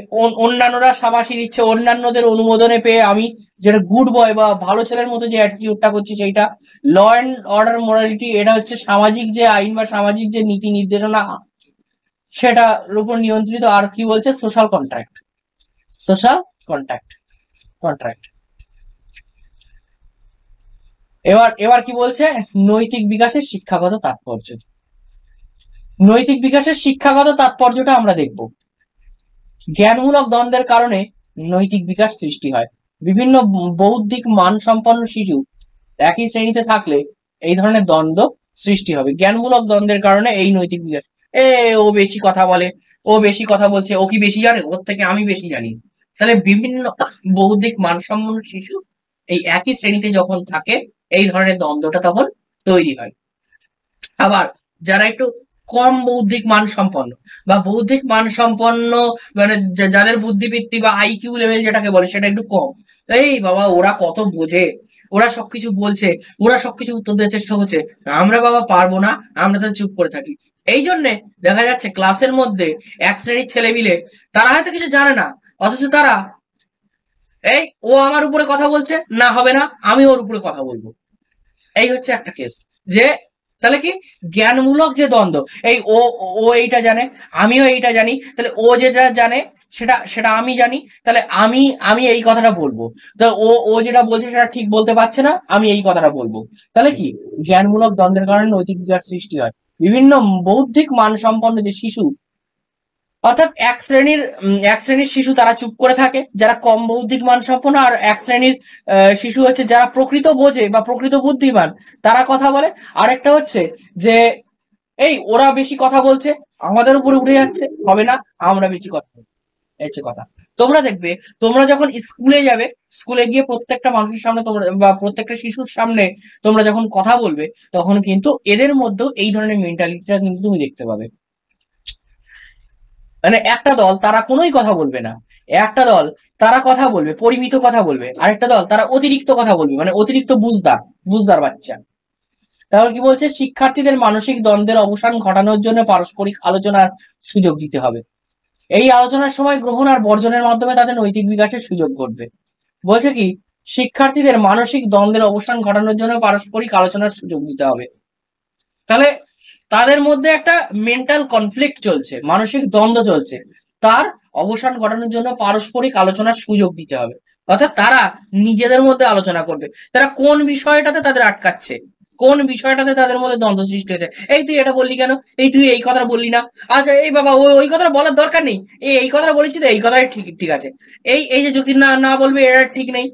Speaker 1: অন্যান্যরা সাবাসী দিচ্ছে, অন্যান্যদের অনুমোদনে পেয়ে আমি যেটা গুড বয় বা ভালো ছেলের মতো যে অ্যাটিটিউডটা করছি সেইটা। ল অ্যান্ড অর্ডার মোরালিটি, এটা হচ্ছে সামাজিক যে আইন বা সামাজিক যে নীতি নির্দেশনা সেটার উপর নিয়ন্ত্রিত। আর কি বলছে, social contract, social contract contract. এবার এবার কি বলছে, নৈতিক বিকাশের শিক্ষাগত তাৎপর্য। নৈতিক বিকাশের শিক্ষাগত তাৎপর্যটা আমরা দেখব। জ্ঞানমূলক দ্বন্দ্বের কারণে নৈতিক বিকাশ সৃষ্টি হয়। বিভিন্ন বৌদ্ধিক মান সম্পন্ন শিশু একই শ্রেণীতে থাকলে এই ধরনের দ্বন্দ্ব সৃষ্টি হবে। জ্ঞানমূলক দ্বন্দ্বের কারণে এই নৈতিক বিকাশ, ও বেশি কথা বলে, ও বেশি কথা বলছে, ও কি বেশি জানে, ওর থেকে আমি বেশি জানি। তাহলে বিভিন্ন বৌদ্ধিক মানসম্পন্ন শিশু এই একই শ্রেণীতে যখন থাকে এই ধরনের দ্বন্দ্বটা তখন তৈরি হয়। আবার যারা একটু কম বৌদ্ধিক মান সম্পন্ন বা বৌদ্ধিক মান সম্পন্ন মানে যাদের বুদ্ধিবৃত্তি বা আইকিউ লেভেল যেটাকে বলে সেটা একটু কম, এই বাবা ওরা কত বোঝে, ওরা সবকিছু বলছে, ওরা সবকিছু উত্তর দেওয়ার চেষ্টা করছে, আমরা বাবা পারবো না, আমরা তাহলে চুপ করে থাকি। এই জন্যে দেখা যাচ্ছে ক্লাসের মধ্যে এক শ্রেণীর ছেলে মিলে তারা হয়তো কিছু জানে না, অথচ তারা এই ও আমার উপরে কথা বলছে, না হবে না আমি ওর উপরে কথা বলবো। এই হচ্ছে একটা কেস। যে তাহলে কি জ্ঞানমূলক যে দ্বন্দ্ব, এই ও ও এইটা জানে, আমিও এইটা জানি, তাহলে ও যেটা জানে সেটা সেটা আমি জানি, তাহলে আমি আমি এই কথাটা বলবো। তো ও ও যেটা বলছে সেটা ঠিক বলতে পারছে না, আমি এই কথাটা বলবো। তাহলে কি জ্ঞানমূলক দ্বন্দ্বের কারণে নৈতিক বিকাশ সৃষ্টি হয়। বিভিন্ন বৌদ্ধিক মানসম্পন্ন যে শিশু, অর্থাৎ এক শ্রেণীর শিশু তারা চুপ করে থাকে যারা কম বৌদ্ধিক মান সম্পন্ন, আর এক শ্রেণীর শিশু হচ্ছে যারা প্রকৃত বোঝে বা প্রকৃত বুদ্ধিমান তারা কথা বলে। আরেকটা হচ্ছে যে এই ওরা বেশি কথা বলছে, আমাদের উপরে উঠে যাচ্ছে, হবে না আমরা বেশি কথা বলবো। এই হচ্ছে কথা। তোমরা দেখবে, তোমরা যখন স্কুলে যাবে, স্কুলে গিয়ে প্রত্যেকটা মানুষের সামনে তোমরা বা প্রত্যেকটা শিশুর সামনে তোমরা যখন কথা বলবে, তখন কিন্তু এদের মধ্যেও এই ধরনের মেন্টালিটিটা কিন্তু তুমি দেখতে পাবে। মানে একটা দল তারা কোনোই কথা বলবে না, একটা দল তারা কথা বলবে, পরিমিত কথা বলবে, আরেকটা দল তারা অতিরিক্ত কথা বলবে, মানে অতিরিক্ত বুঝদার, বুঝদার বাচ্চা। তাহলে কি বলছে, শিক্ষার্থীদের মানসিক দ্বন্দ্বের অবসান ঘটানোর জন্য পারস্পরিক আলোচনার সুযোগ দিতে হবে। এই আলোচনার সময় গ্রহণ আর বর্জনের মাধ্যমে তাদের নৈতিক বিকাশের সুযোগ ঘটবে। বলছে কি, শিক্ষার্থীদের মানসিক দ্বন্দ্বের অবসান ঘটানোর জন্য পারস্পরিক আলোচনার সুযোগ দিতে হবে। তাহলে তাদের মধ্যে একটা মেন্টাল কনফ্লিক্ট চলছে, মানসিক দ্বন্দ্ব চলছে, তার অবসান ঘটানোর জন্য পারস্পরিক আলোচনার সুযোগ দিতে হবে। অর্থাৎ তারা নিজেদের মধ্যে আলোচনা করবে, তারা কোন বিষয়টাতে তাদের আটকাচ্ছে, কোন বিষয়টাতে তাদের মধ্যে দ্বন্দ্ব সৃষ্টি হয়েছে। এই তুই এটা বললি কেন, এই তুই এই কথাটা বললি না, আচ্ছা এই বাবা ওই ওই কথাটা বলার দরকার নেই, এই কথাটা বলেছি তো, এই কথাই ঠিক ঠিক আছে, এই এই যে যুক্তি না না বলবে এটা ঠিক নেই,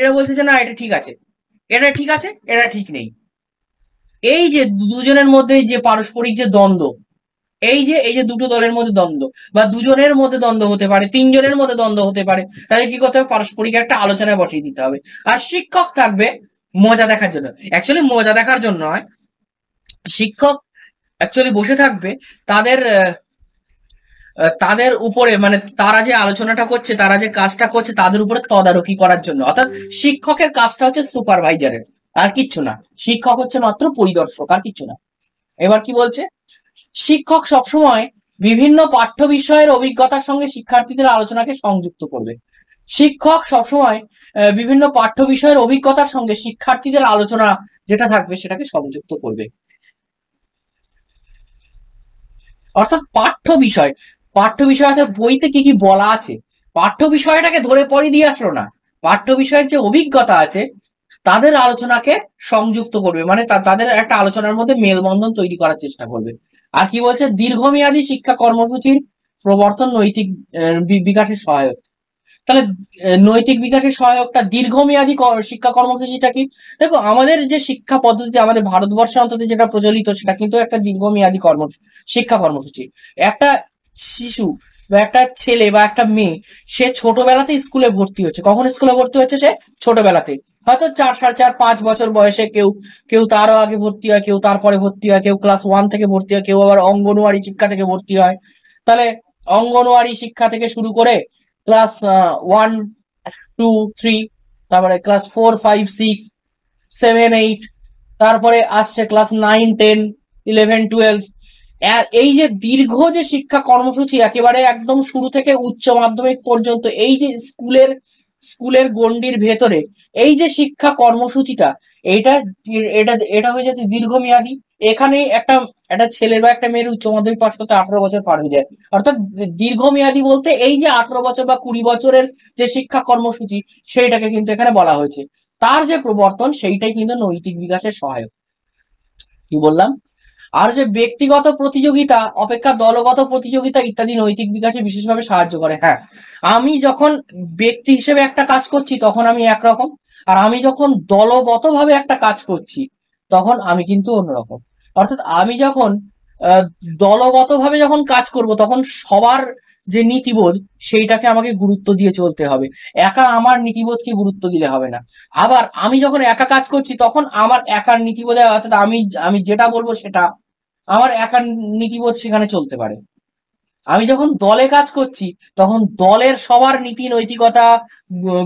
Speaker 1: এরা বলছে যে না এটা ঠিক আছে, এটা ঠিক আছে, এটা ঠিক নেই। এই যে দুজনের মধ্যে যে পারস্পরিক যে দ্বন্দ্ব, এই যে দুটো দলের মধ্যে দ্বন্দ্ব বা দুজনের মধ্যে দ্বন্দ্ব হতে পারে, তিনজনের মধ্যে দ্বন্দ্ব হতে পারে, তাহলে কি করতে হবে, পারস্পরিক একটা আলোচনায় বসিয়ে দিতে হবে। আর শিক্ষক থাকবে মজা দেখার জন্য, অ্যাকচুয়ালি মজা দেখার জন্য নয়, শিক্ষক অ্যাকচুয়ালি বসে থাকবে তাদের তাদের উপরে, মানে তারা যে আলোচনাটা করছে, তারা যে কাজটা করছে তাদের উপরে তদারকি করার জন্য। অর্থাৎ শিক্ষকের কাজটা হচ্ছে সুপারভাইজারের, আর কিচ্ছু না। শিক্ষক হচ্ছে মাত্র পরিদর্শক, আর কিচ্ছু না। এবার কি বলছে, শিক্ষক সবসময় বিভিন্ন পাঠ্য বিষয়ের অভিজ্ঞতার সঙ্গে শিক্ষার্থীদের আলোচনাকে সংযুক্ত করবে। শিক্ষক সবসময় বিভিন্ন পাঠ্য বিষয়ের অভিজ্ঞতার সঙ্গে শিক্ষার্থীদের আলোচনা যেটা থাকবে সেটাকে সংযুক্ত করবে। অর্থাৎ পাঠ্য বিষয় অর্থাৎ বইতে কি কি বলা আছে, পাঠ্য বিষয়টাকে ধরে পড়ে দিয়ে আসলো না, পাঠ্য বিষয়ের যে অভিজ্ঞতা আছে তাদের আলোচনাকে সংযুক্ত করবে, মানে তাদের একটা আলোচনার মধ্যে মেলবন্ধন তৈরি করার চেষ্টা করবে। আর কি বলছে, দীর্ঘমেয়াদী শিক্ষা কর্মসূচির প্রবর্তন নৈতিক বিকাশের সহায়ক। তাহলে নৈতিক বিকাশের সহায়কটা দীর্ঘমেয়াদী শিক্ষা কর্মসূচিটা কি? দেখো, আমাদের যে শিক্ষা পদ্ধতি আমাদের ভারতবর্ষে অন্তত যেটা প্রচলিত সেটা কিন্তু একটা দীর্ঘমেয়াদী শিক্ষা কর্মসূচি। একটা শিশু বা একটা ছেলে বা একটা মেয়ে, সে ছোটবেলাতে স্কুলে ভর্তি হচ্ছে। কখন স্কুলে ভর্তি হচ্ছে? সে ছোটবেলাতে, হয়তো 4, 4.5, 5 বছর বয়সে, কেউ কেউ তারও আগে ভর্তি হয়, কেউ তারপরে ভর্তি হয়, কেউ ক্লাস 1 থেকে ভর্তি হয়, কেউ আবার অঙ্গনওয়াড়ি শিক্ষা থেকে ভর্তি হয়। তাহলে অঙ্গনওয়াড়ি শিক্ষা থেকে শুরু করে ক্লাস 1, 2, 3, তারপরে ক্লাস 4, 5, 6, 7, 8, তারপরে আসছে ক্লাস 9, 10, 11, 12। এই যে দীর্ঘ যে শিক্ষা কর্মসূচি, একেবারে একদম শুরু থেকে উচ্চ মাধ্যমিক পর্যন্ত, এই যে স্কুলের গণ্ডির ভেতরে এই যে শিক্ষা কর্মসূচিটা, এটা এটা এটা হয়ে যাচ্ছে দীর্ঘমেয়াদী। এখানে একটা একটা ছেলে বা একটা মেয়ের উচ্চ মাধ্যমিক পাশ করতে 18 বছর পার হয়ে যায়। অর্থাৎ দীর্ঘমেয়াদী বলতে এই যে 18 বছর বা 20 বছরের যে শিক্ষা কর্মসূচি, সেইটাকে কিন্তু এখানে বলা হয়েছে। তার যে প্রবর্তন সেইটাই কিন্তু নৈতিক বিকাশের সহায়ক। কি বললাম? আর যে ব্যক্তিগত প্রতিযোগিতা অপেক্ষা দলগত প্রতিযোগিতা ইত্যাদি নৈতিক বিকাশে বিশেষভাবে সাহায্য করে। হ্যাঁ, আমি যখন ব্যক্তি হিসেবে একটা কাজ করছি তখন আমি একরকম, আর আমি যখন দলগতভাবে একটা কাজ করছি তখন আমি কিন্তু অন্যরকম। অর্থাৎ আমি যখন দলগতভাবে যখন কাজ করব তখন সবার যে নীতিবোধ সেইটাকে আমাকে গুরুত্ব দিয়ে চলতে হবে, একা আমার নীতিবোধকে গুরুত্ব দিলে হবে না। আবার আমি যখন একা কাজ করছি তখন আমার একার নীতিবোধে, অর্থাৎ আমি আমি যেটা বলবো সেটা আমার একার নীতিবোধ সেখানে চলতে পারে। আমি যখন দলে কাজ করছি তখন দলের সবার নীতি নৈতিকতা,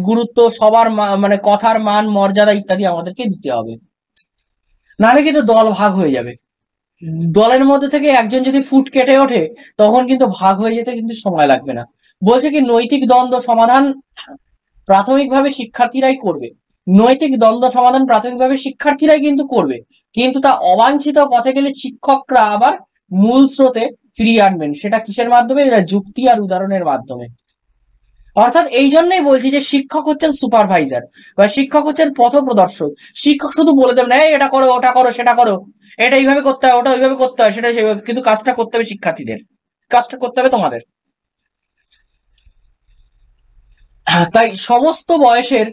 Speaker 1: গুরুত্ব, সবার মানে কথার মান মর্যাদা ইত্যাদি আমাদেরকে দিতে হবে, নাহলে কিন্তু দল ভাগ হয়ে যাবে। দলের মধ্যে থেকে একজন যদি ফুট কেটে ওঠে তখন কিন্তু ভাগ হয়ে যেতে কিন্তু সময় লাগবে না। বলছে কি, নৈতিক দ্বন্দ্ব সমাধান প্রাথমিকভাবে শিক্ষার্থীরাই করবে। নৈতিক দ্বন্দ্ব সমাধান প্রাথমিকভাবে শিক্ষার্থীরাই কিন্তু করবে, কিন্তু তা অবাঞ্ছিত পথে গেলে শিক্ষকরা আবার মূল স্রোতে ফিরিয়ে আনবেন। সেটা কিসের মাধ্যমে? যুক্তি আর উদাহরণের মাধ্যমে। অর্থাৎ এই জন্যই বলছি যে শিক্ষক হচ্ছেন সুপারভাইজার বা শিক্ষক হচ্ছেন পথ প্রদর্শক। শিক্ষক শুধু বলে দেবেন, এই এটা করো, ওটা করো, সেটা করো, এটা এইভাবে করতে হয়, ওটা ওইভাবে করতে হয়, সেটা সেইভাবে, কিন্তু কাজটা করতে হবে শিক্ষার্থীদের, কাজটা করতে হবে তোমাদের। তাই সমস্ত বয়সের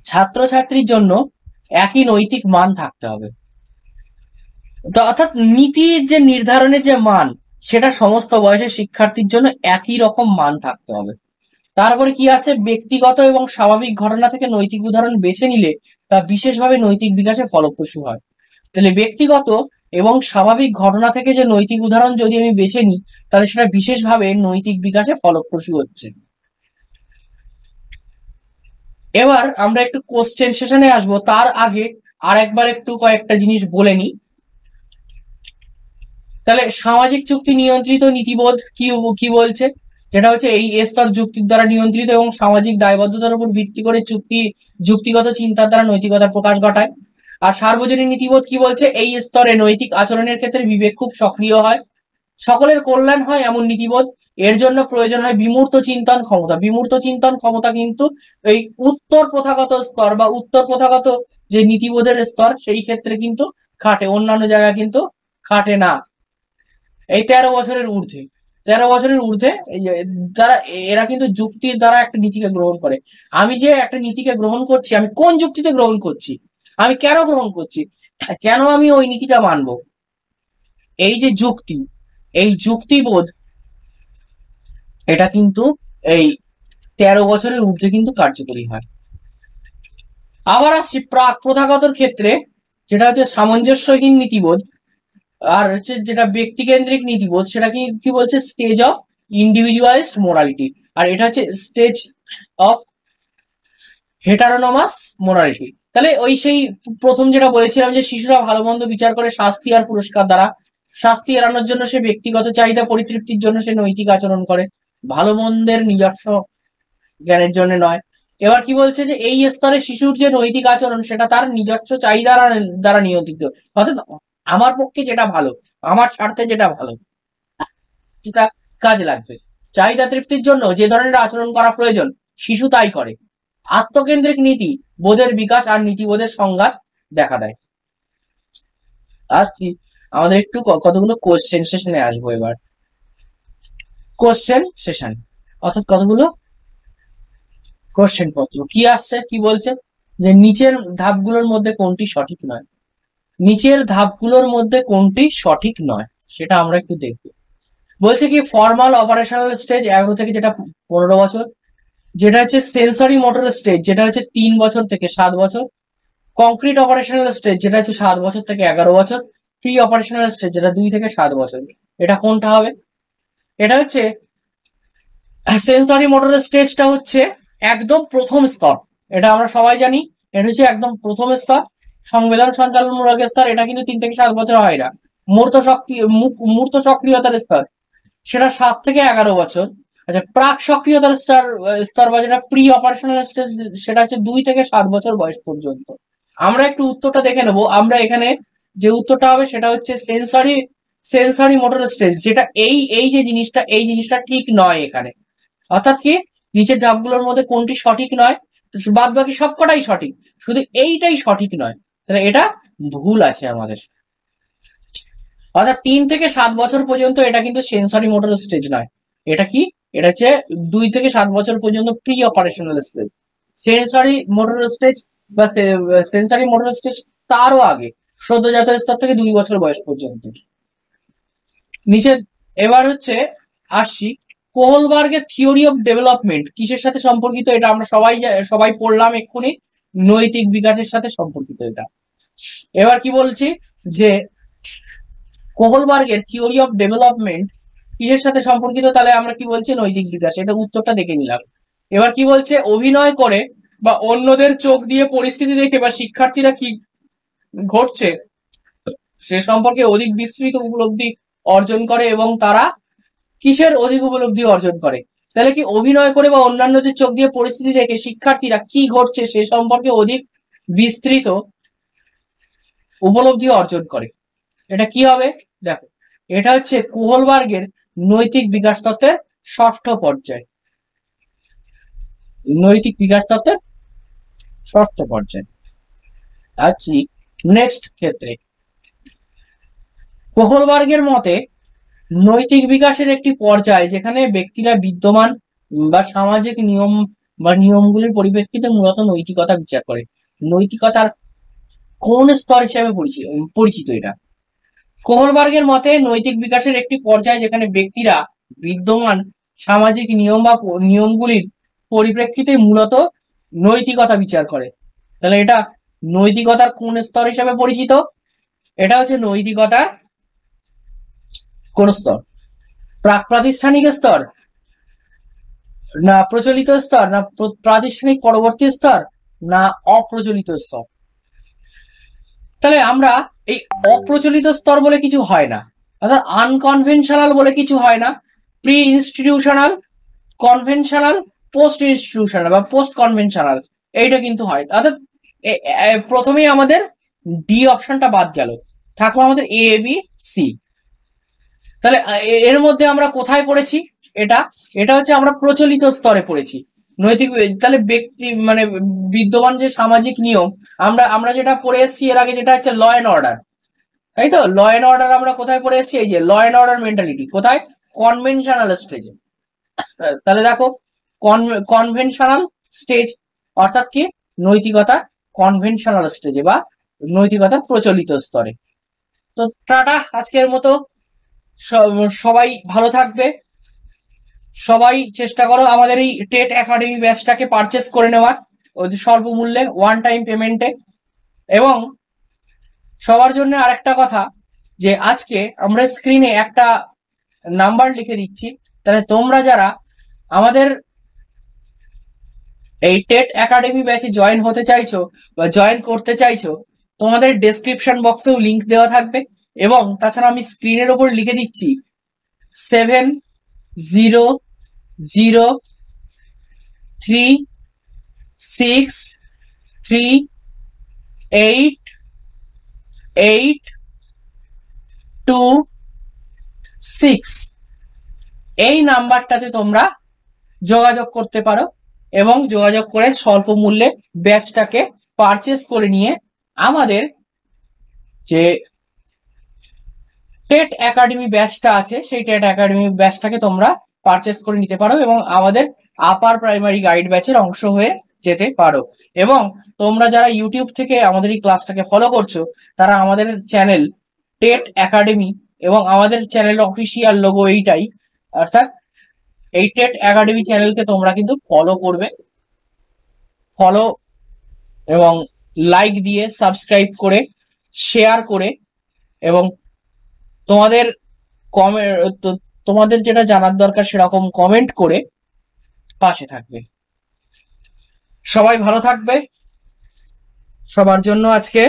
Speaker 1: ছাত্রছাত্রীর জন্য একই নৈতিক মান থাকতে হবে। তো অর্থাৎ নীতির যে নির্ধারণের যে মান, সেটা সমস্ত বয়সের শিক্ষার্থীর জন্য একই রকম মান থাকতে হবে। তারপরে কি আছে, ব্যক্তিগত এবং স্বাভাবিক ঘটনা থেকে নৈতিক উদাহরণ বেছে নিলে তা বিশেষভাবে নৈতিক বিকাশে ফলপ্রসূ হয়। তাহলে ব্যক্তিগত এবং স্বাভাবিক ঘটনা থেকে যে নৈতিক উদাহরণ যদি আমি বেছে নিই তাহলে সেটা বিশেষভাবে নৈতিক বিকাশে ফলপ্রসূ হচ্ছে। এবার আমরা একটু কোশ্চেন সেশনে আসবো, তার আগে আর একবার একটু কয়েকটা জিনিস বলে নিই। তাহলে সামাজিক চুক্তি নিয়ন্ত্রিত নীতিবোধ কি কি বলছে, যেটা হচ্ছে এই স্তর যুক্তির দ্বারা নিয়ন্ত্রিত এবং সামাজিক দায়বদ্ধতার উপর ভিত্তি করে যুক্তিগত চিন্তার দ্বারা নৈতিকতার প্রকাশ ঘটায়। আর সার্বজনীন নীতিবোধ কি বলছে, এই স্তরে নৈতিক আচরণের ক্ষেত্রে বিবেক খুব সক্রিয় হয়, সকলের কল্যাণ হয় এমন নীতিবোধ। এর জন্য প্রয়োজন হয় বিমূর্ত চিন্তন ক্ষমতা। বিমূর্ত চিন্তন ক্ষমতা কিন্তু এই উত্তর প্রথাগত স্তর বা উত্তর প্রথাগত যে নীতিবোধের স্তর সেই ক্ষেত্রে কিন্তু খাটে, অন্যান্য জায়গায় কিন্তু খাটে না। এই 13 বছরের ঊর্ধ্বে, 13 বছরের ঊর্ধ্বে যারা, এরা কিন্তু যুক্তির দ্বারা একটা নীতিকে গ্রহণ করে। আমি যে একটা নীতিকে গ্রহণ করছি, আমি কোন যুক্তিতে গ্রহণ করছি, আমি কেন গ্রহণ করছি, কেন আমি ওই নীতিটা মানবো, এই যে যুক্তি, এই যুক্তিবোধ এটা কিন্তু এই 13 বছরের ঊর্ধ্বে কিন্তু কার্যকরী হয়। আবার আসছি প্রাক প্রথাগতর ক্ষেত্রে, যেটা হচ্ছে সামঞ্জস্যহীন নীতিবোধ, আর হচ্ছে যেটা ব্যক্তিকেন্দ্রিক নীতিবোধ, সেটা কি কি বলছে, স্টেজ অফ ইন্ডিভিজুয়ালিস্ট মোরালিটি, আর এটা হচ্ছে স্টেজ অফ হেটারোনমাস মোরালিটি। তাহলে ওই সেই প্রথম যেটা বলেছিলাম যে শিশুরা ভালো মন্দ বিচার করে শাস্তি আর পুরস্কার দ্বারা, শাস্তি এড়ানোর জন্য সে ব্যক্তিগত চাহিদা পরিতৃপ্তির জন্য সে নৈতিক আচরণ করে, ভালো মন্দের নিজস্ব জ্ঞানের জন্য নয়। এবার কি বলছে যে এই স্তরে শিশুর যে নৈতিক আচরণ সেটা তার নিজস্ব চাহিদা দ্বারা নিয়ন্ত্রিত, অর্থাৎ আমার পক্ষে যেটা ভালো, আমার স্বার্থে যেটা ভালো, যেটা কাজে লাগবে, চাহিদা তৃপ্তির জন্য যে ধরনের আচরণ করা প্রয়োজন শিশু তাই করে। আত্মকেন্দ্রিক নীতি বোধের বিকাশ আর নীতিবোধের সংঘাত দেখা দেয়। আসছি আমাদের একটু কতগুলো কোশ্চেন সেশনে আসবো এবার। কোশ্চেন সেশন অর্থাৎ কতগুলো কোশ্চেন পত্র কি আসছে, কি বলছে যে নিচের ধাপগুলোর মধ্যে কোনটি সঠিক নয়, নিচের ধাপগুলোর মধ্যে কোনটি সঠিক নয় সেটা আমরা একটু দেখব। বলছে কি ফর্মাল অপারেশনাল স্টেজ 11 থেকে যেটা 15 বছর, যেটা হচ্ছে সেন্সরি মোটর স্টেজ যেটা হচ্ছে 3 বছর থেকে 7 বছর, কংক্রিট অপারেশনাল স্টেজ যেটা হচ্ছে 7 বছর থেকে 11 বছর, প্রি অপারেশনাল স্টেজ যেটা 2 থেকে 7 বছর। এটা কোনটা হবে? এটা হচ্ছে সেন্সরি মোটর স্টেজটা হচ্ছে একদম প্রথম স্তর, এটা আমরা সবাই জানি, এটা হচ্ছে একদম প্রথম স্তর, সংবেদন সঞ্চালনমূলক স্তর, এটা কিন্তু 3 থেকে 7 বছর হয় না। মূর্ত সক্রিয়তার স্তর সেটা 7 থেকে 11 বছর। আচ্ছা, প্রাক সক্রিয়তার স্তর বা যেটা প্রি অপারেশনাল স্টেজ সেটা হচ্ছে 2 থেকে 7 বছর বয়স পর্যন্ত। আমরা একটু উত্তরটা দেখে নেবো। আমরা এখানে যে উত্তরটা হবে সেটা হচ্ছে সেন্সরি মোটর স্টেজ, যেটা এই যে জিনিসটা, এই জিনিসটা ঠিক নয় এখানে। অর্থাৎ কি নিচের ধাপগুলোর মধ্যে কোনটি সঠিক নয়, বাদ বাকি সবকটাই সঠিক, শুধু এইটাই সঠিক নয়, তাহলে এটা ভুল আছে আমাদের। অর্থাৎ 3 থেকে 7 বছর পর্যন্ত এটা কিন্তু সেন্সরি মোটর স্টেজ নয়, এটা কি, এটা হচ্ছে 2 থেকে 7 বছর পর্যন্ত pre operational stage. Sensory motor stage বা সেন্সরি মোটর স্টেজ তারও আগে, সদ্যজাত স্তর থেকে 2 বছর বয়স পর্যন্ত। নিচে এবার হচ্ছে আসছি কোহলবার্গের থিওরি অফ ডেভেলপমেন্ট কিসের সাথে সম্পর্কিত, এটা আমরা সবাই পড়লাম এক্ষুনি, নৈতিক বিকাশের সাথে সম্পর্কিত এটা। এবার কি বলছি যে কোহলবার্গের থিওরি অফ ডেভেলপমেন্ট কিসের সাথে সম্পর্কিত, তাহলে আমরা কি বলছি, নৈতিক বিকাশ, এটা উত্তরটা দেখে নিলাম। এবার কি বলছে, অভিনয় করে বা অন্যদের চোখ দিয়ে পরিস্থিতি দেখে বা শিক্ষার্থীরা কি ঘটছে সে সম্পর্কে অধিক বিস্তৃত উপলব্ধি অর্জন করে, এবং তারা কিসের অধিক উপলব্ধি অর্জন করে, তাহলে কি অভিনয় করে বা অন্যান্যদের চোখ দিয়ে পরিস্থিতি দেখে শিক্ষার্থীরা কি ঘটছে সে সম্পর্কে অধিক বিস্তৃত উপলব্ধি অর্জন করে। এটা কি হবে দেখো, এটা হচ্ছে কোহলবার্গের নৈতিক বিকাশ তত্ত্বের 6ষ্ঠ পর্যায়, নৈতিক বিকাশ তত্ত্বের 6ষ্ঠ পর্যায়। আচ্ছা, নেক্সট ক্ষেত্রে কোহলবার্গের মতে নৈতিক বিকাশের একটি পর্যায় যেখানে ব্যক্তিরা বিদ্যমান বা সামাজিক নিয়ম বা নিয়মগুলির পরিপ্রেক্ষিতে মূলত নৈতিকতা বিচার করে। নৈতিকতার কোন স্তর হিসেবে পরিচিত এটা? কোহলবার্গের মতে নৈতিক বিকাশের একটি পর্যায় যেখানে ব্যক্তিরা বিদ্যমান সামাজিক নিয়ম বা নিয়মগুলির পরিপ্রেক্ষিতে মূলত নৈতিকতা বিচার করে। তাহলে এটা নৈতিকতার কোন স্তর হিসেবে পরিচিত? এটা হচ্ছে নৈতিকতার কোন স্তর? প্রাক প্রাতিষ্ঠানিক স্তর, না প্রচলিত স্তর, না প্রাতিষ্ঠানিক পরবর্তী স্তর, না অপ্রচলিত স্তর? তাহলে আমরা এই অপ্রচলিত স্তর বলে কিছু হয় না, অর্থাৎ আনকনভেনশনাল বলে কিছু হয় না, pre institutional, conventional, post institutional বা পোস্ট কনভেনশনাল, এইটা কিন্তু হয়। অর্থাৎ প্রথমেই আমাদের ডি অপশনটা বাদ গেল, থাকলো আমাদের এ বি সি। তাহলে এর মধ্যে আমরা কোথায় পড়েছি? এটা হচ্ছে আমরা প্রচলিত স্তরে পড়েছি নৈতিক। তাহলে ব্যক্তি মানে বিদ্যমান যে সামাজিক নিয়ম, আমরা যেটা পড়ে এসেছি এর আগে, যেটা হচ্ছে ল অ্যান্ড অর্ডার, তাই তো? ল অ্যান্ড অর্ডার আমরা কোথায় পড়ে এসেছি? এই যে ল অ্যান্ড অর্ডার মেন্টালিটি কোথায়? কনভেনশনাল স্টেজে। তাহলে দেখো কনভেনশনাল স্টেজ অর্থাৎ কি, নৈতিকতা কনভেনশনাল স্টেজে বা নৈতিকতা প্রচলিত স্তরে। তো টাটা আজকের মতো। সবাই ভালো থাকবে। সবাই চেষ্টা করো আমাদের এই টেট একাডেমি ব্যাচটাকে পারচেস করে নেওয়ার স্বল্প মূল্যে, ওয়ান টাইম পেমেন্টে। এবং সবার জন্য আরেকটা কথা, যে আজকে আমরা স্ক্রিনে একটা নাম্বার লিখে দিচ্ছি, তাহলে তোমরা যারা আমাদের এই টেট একাডেমি ব্যাচে জয়েন হতে চাইছো বা জয়েন করতে চাইছো, তোমাদের ডেসক্রিপশন বক্সেও লিংক দেওয়া থাকবে। এবং তাছাড়া আমি স্ক্রিনের ওপর লিখে দিচ্ছি 7036388226 এই নাম্বারটাতে তোমরা যোগাযোগ করতে পারো এবং যোগাযোগ করে স্বল্প মূল্যে ব্যাচটাকে পারচেস করে নিয়ে আমাদের যে টেট একাডেমি ব্যাচটা আছে সেই টেট একাডেমি ব্যাচটাকে তোমরা পারচেস করে নিতে পারো এবং আমাদের আপার প্রাইমারি গাইড ব্যাচের অংশ হয়ে যেতে পারো। এবং তোমরা যারা ইউটিউব থেকে আমাদের এই ক্লাসটাকে ফলো করছো, তারা আমাদের চ্যানেল টেট একাডেমি এবং আমাদের চ্যানেল অফিসিয়াল লোগো এইটাই, অর্থাৎ এই টেট একাডেমি চ্যানেলকে তোমরা কিন্তু ফলো করবে, ফলো এবং লাইক দিয়ে, সাবস্ক্রাইব করে, শেয়ার করে, এবং তোমাদের তোমাদের যেটা জানার দরকার সেরকম কমেন্ট করে পাশে থাকবে। সবাই ভালো থাকবে। সবার জন্য আজকে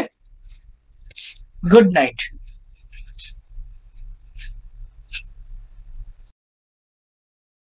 Speaker 1: গুড নাইট।